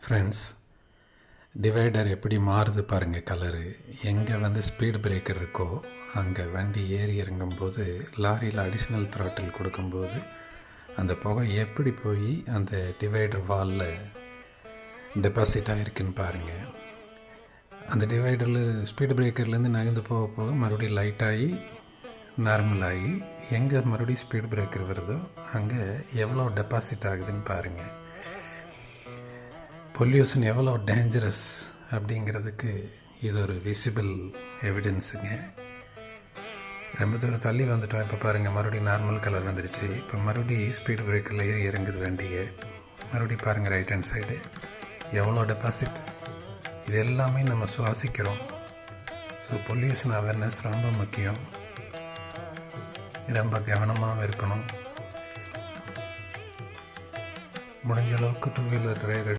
Friends, divider எப்படி மாறுது பாருங்கள் கலரு. எங்கே ஸ்பீடு பிரேக்கர் இருக்கோ அங்கே வண்டி ஏறி இறங்கும்போது லாரியில் அடிஷ்னல் த்ராட்டில் கொடுக்கும்போது அந்த புகை எப்படி போய் அந்த டிவைடர் வாலில் டெபாசிட் ஆகிருக்குன்னு பாருங்கள். அந்த டிவைடரில் ஸ்பீடு பிரேக்கர்லேருந்து நகர்ந்து போக போக மறுபடியும் லைட்டாகி நார்மலாகி எங்கே மறுபடியும் ஸ்பீடு பிரேக்கர் வருதோ அங்கே எவ்வளோ டெபாசிட் ஆகுதுன்னு பாருங்கள். பொல்யூஷன் எவ்வளோ டேஞ்சரஸ் அப்படிங்கிறதுக்கு இது ஒரு விசிபிள் எவிடன்ஸுங்க. ரொம்ப தூரம் தள்ளி வந்துட்டோம். இப்போ பாருங்கள், மறுபடியும் நார்மல் கலர் வந்துடுச்சு. இப்போ மறுபடியும் ஸ்பீடு பிரேக்கரில் ஏறி இறங்குது வண்டியை. மறுபடியும் பாருங்கள், ரைட் ஹேண்ட் சைடு எவ்வளோ டெபாசிட். இது எல்லாமே நம்ம சுவாசிக்கிறோம். ஸோ பொல்யூஷன் அவேர்னஸ் ரொம்ப முக்கியம். ரொம்ப கவனமாகவும் இருக்கணும். முடிஞ்ச அளவுக்கு டூ வீலர்